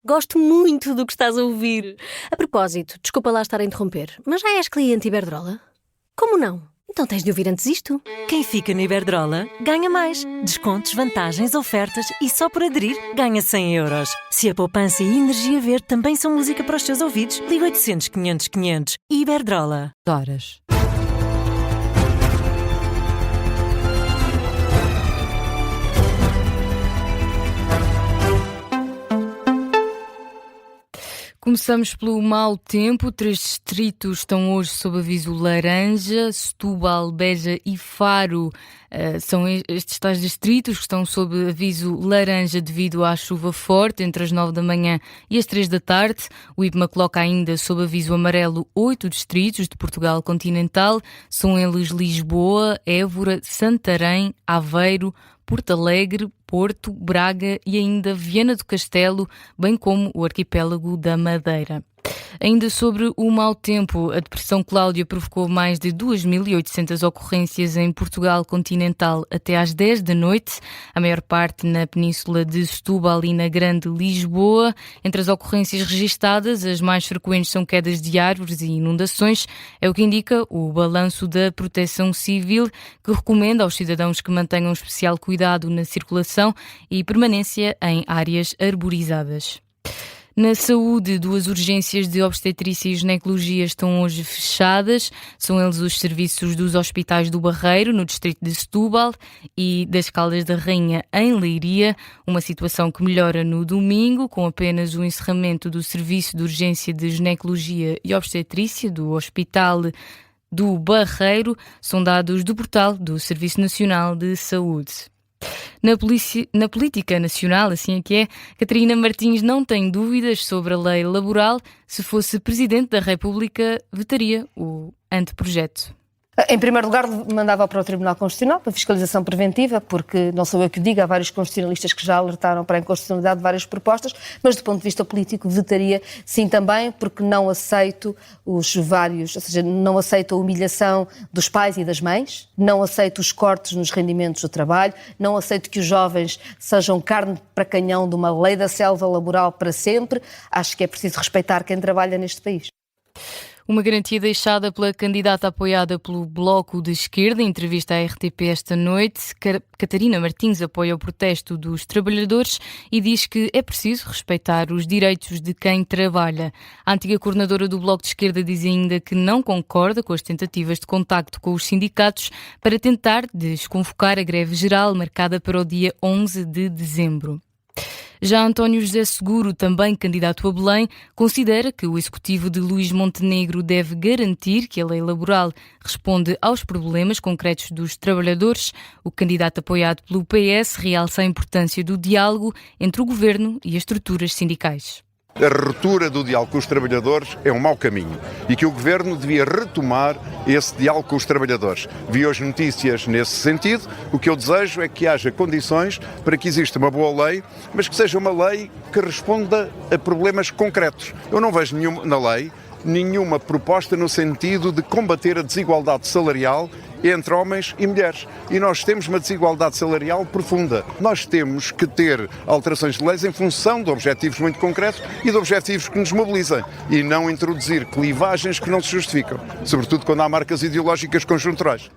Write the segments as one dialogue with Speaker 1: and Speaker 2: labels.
Speaker 1: Gosto muito do que estás a ouvir. A propósito, desculpa lá estar a interromper, mas já és cliente Iberdrola? Como não? Então tens de ouvir antes isto.
Speaker 2: Quem fica na Iberdrola ganha mais. Descontos, vantagens, ofertas e só por aderir ganha 100 euros. Se a poupança e a energia verde também são música para os teus ouvidos, liga 800 500 500. Iberdrola. Horas.
Speaker 3: Começamos pelo mau tempo. 3 distritos estão hoje sob aviso laranja. Setúbal, Beja e Faro são estes tais distritos que estão sob aviso laranja devido à chuva forte entre as 9 da manhã e as 3 da tarde. O IPMA coloca ainda sob aviso amarelo 8 distritos de Portugal continental. São eles Lisboa, Évora, Santarém, Aveiro, Porto Alegre, Porto, Braga e ainda Viana do Castelo, bem como o arquipélago da Madeira. Ainda sobre o mau tempo, a depressão Cláudia provocou mais de 2.800 ocorrências em Portugal continental até às 10 da noite, a maior parte na península de Setúbal e na Grande Lisboa. Entre as ocorrências registadas, as mais frequentes são quedas de árvores e inundações, é o que indica o balanço da Proteção Civil, que recomenda aos cidadãos que mantenham especial cuidado na circulação e permanência em áreas arborizadas. Na saúde, 2 urgências de obstetrícia e ginecologia estão hoje fechadas. São eles os serviços dos hospitais do Barreiro, no distrito de Setúbal, e das Caldas da Rainha, em Leiria. Uma situação que melhora no domingo, com apenas o encerramento do serviço de urgência de ginecologia e obstetrícia do Hospital do Barreiro. São dados do portal do Serviço Nacional de Saúde. Na política nacional, assim é que é, Catarina Martins não tem dúvidas sobre a lei laboral. Se fosse Presidente da República, vetaria o anteprojeto.
Speaker 4: Em primeiro lugar, mandava para o Tribunal Constitucional para fiscalização preventiva, porque não sou eu que o digo, há vários constitucionalistas que já alertaram para a inconstitucionalidade de várias propostas, mas do ponto de vista político vetaria sim também, porque não aceito ou seja, não aceito a humilhação dos pais e das mães, não aceito os cortes nos rendimentos do trabalho, não aceito que os jovens sejam carne para canhão de uma lei da selva laboral para sempre. Acho que é preciso respeitar quem trabalha neste país.
Speaker 3: Uma garantia deixada pela candidata apoiada pelo Bloco de Esquerda. Em entrevista à RTP esta noite, Catarina Martins apoia o protesto dos trabalhadores e diz que é preciso respeitar os direitos de quem trabalha. A antiga coordenadora do Bloco de Esquerda diz ainda que não concorda com as tentativas de contacto com os sindicatos para tentar desconvocar a greve geral marcada para o dia 11 de dezembro. Já António José Seguro, também candidato a Belém, considera que o executivo de Luís Montenegro deve garantir que a lei laboral responde aos problemas concretos dos trabalhadores. O candidato apoiado pelo PS realça a importância do diálogo entre o governo e as estruturas sindicais.
Speaker 5: A ruptura do diálogo com os trabalhadores é um mau caminho e que o Governo devia retomar esse diálogo com os trabalhadores. Vi hoje notícias nesse sentido. O que eu desejo é que haja condições para que exista uma boa lei, mas que seja uma lei que responda a problemas concretos. Eu não vejo na lei nenhuma proposta no sentido de combater a desigualdade salarial entre homens e mulheres. E nós temos uma desigualdade salarial profunda. Nós temos que ter alterações de leis em função de objetivos muito concretos e de objetivos que nos mobilizem e não introduzir clivagens que não se justificam, sobretudo quando há marcas ideológicas conjunturais.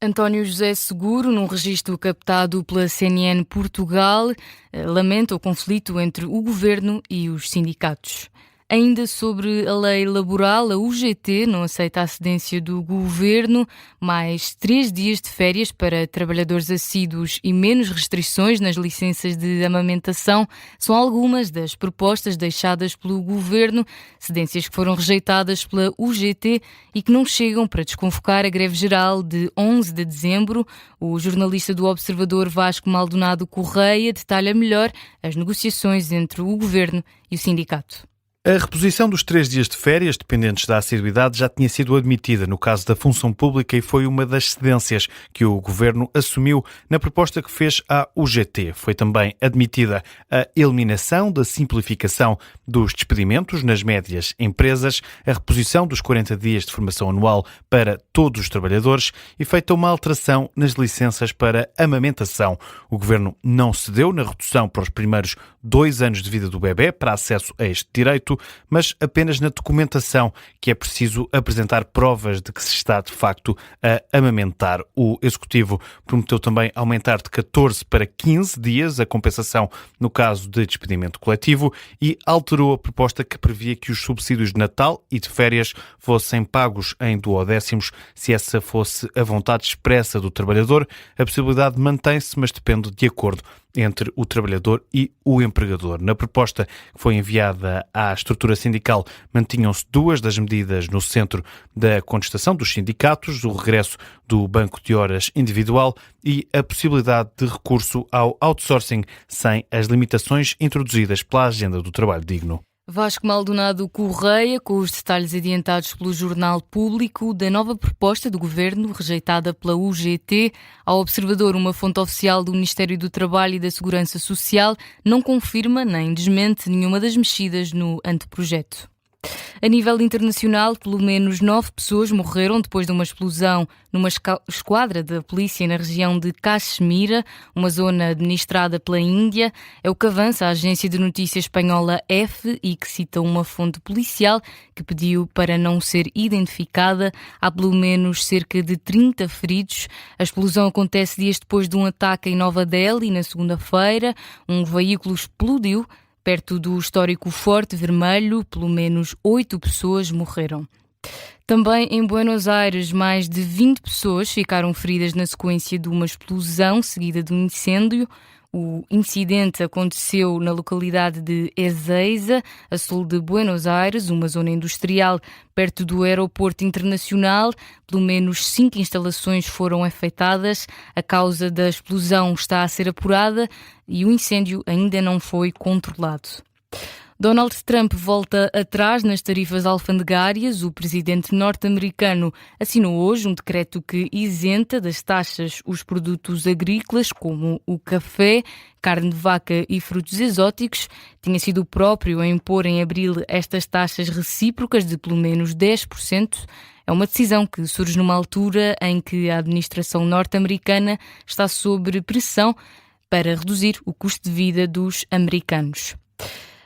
Speaker 3: António José Seguro, num registro captado pela CNN Portugal, lamenta o conflito entre o governo e os sindicatos. Ainda sobre a lei laboral, a UGT não aceita a cedência do governo, mais 3 dias de férias para trabalhadores assíduos e menos restrições nas licenças de amamentação são algumas das propostas deixadas pelo governo, cedências que foram rejeitadas pela UGT e que não chegam para desconvocar a greve geral de 11 de dezembro. O jornalista do Observador Vasco Maldonado Correia detalha melhor as negociações entre o governo e o sindicato.
Speaker 6: A reposição dos 3 dias de férias dependentes da assiduidade já tinha sido admitida no caso da função pública e foi uma das cedências que o Governo assumiu na proposta que fez à UGT. Foi também admitida a eliminação da simplificação dos despedimentos nas médias empresas, a reposição dos 40 dias de formação anual para todos os trabalhadores e feita uma alteração nas licenças para amamentação. O Governo não cedeu na redução para os primeiros 2 anos de vida do bebê para acesso a este direito, mas apenas na documentação, que é preciso apresentar provas de que se está, de facto, a amamentar. O Executivo prometeu também aumentar de 14 para 15 dias a compensação no caso de despedimento coletivo e alterou a proposta que previa que os subsídios de Natal e de férias fossem pagos em duodécimos se essa fosse a vontade expressa do trabalhador. A possibilidade mantém-se, mas depende de acordo entre o trabalhador e o empregador. Na proposta que foi enviada à estrutura sindical, mantinham-se 2 das medidas no centro da contestação dos sindicatos: o regresso do banco de horas individual e a possibilidade de recurso ao outsourcing sem as limitações introduzidas pela Agenda do Trabalho Digno.
Speaker 3: Vasco Maldonado Correia, com os detalhes adiantados pelo Jornal Público da nova proposta do Governo, rejeitada pela UGT. Ao Observador, uma fonte oficial do Ministério do Trabalho e da Segurança Social não confirma nem desmente nenhuma das mexidas no anteprojeto. A nível internacional, pelo menos 9 pessoas morreram depois de uma explosão numa esquadra da polícia na região de Caxemira, uma zona administrada pela Índia. É o que avança a agência de notícias espanhola EFE e que cita uma fonte policial que pediu para não ser identificada. Há pelo menos cerca de 30 feridos. A explosão acontece dias depois de um ataque em Nova Delhi, na segunda-feira. Um veículo explodiu perto do histórico Forte Vermelho. Pelo menos 8 pessoas morreram. Também em Buenos Aires, mais de 20 pessoas ficaram feridas na sequência de uma explosão seguida de um incêndio. O incidente aconteceu na localidade de Ezeiza, a sul de Buenos Aires, uma zona industrial perto do aeroporto internacional. Pelo menos 5 instalações foram afetadas. A causa da explosão está a ser apurada e o incêndio ainda não foi controlado. Donald Trump volta atrás nas tarifas alfandegárias. O presidente norte-americano assinou hoje um decreto que isenta das taxas os produtos agrícolas, como o café, carne de vaca e frutos exóticos. Tinha sido o próprio a impor em abril estas taxas recíprocas de pelo menos 10%. É uma decisão que surge numa altura em que a administração norte-americana está sob pressão para reduzir o custo de vida dos americanos.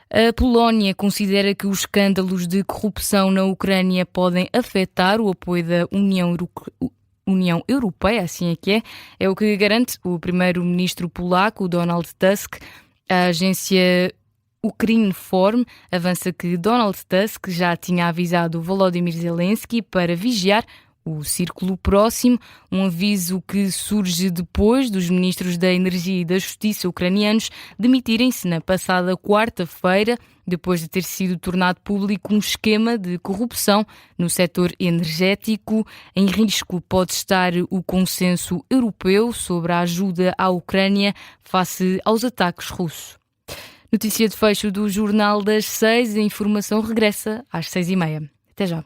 Speaker 3: A Polónia considera que os escândalos de corrupção na Ucrânia podem afetar o apoio da União Europeia, assim é que é o que garante o primeiro-ministro polaco, Donald Tusk. A agência Ukrinform avança que Donald Tusk já tinha avisado Volodymyr Zelensky para vigiar o círculo próximo, um aviso que surge depois dos ministros da Energia e da Justiça ucranianos demitirem-se na passada quarta-feira, depois de ter sido tornado público um esquema de corrupção no setor energético. Em risco pode estar o consenso europeu sobre a ajuda à Ucrânia face aos ataques russos. Notícia de fecho do Jornal das 6. A informação regressa às 6h30. Até já.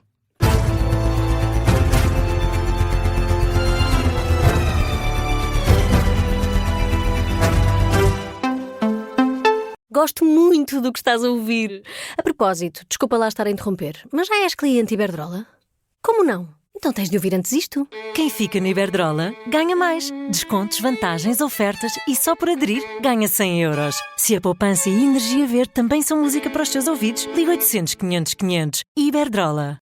Speaker 1: Gosto muito do que estás a ouvir. A propósito, desculpa lá estar a interromper, mas já és cliente Iberdrola? Como não? Então tens de ouvir antes isto.
Speaker 2: Quem fica na Iberdrola ganha mais. Descontos, vantagens, ofertas e só por aderir ganha 100 euros. Se a poupança e a energia verde também são música para os teus ouvidos, liga 800 500 500. Iberdrola.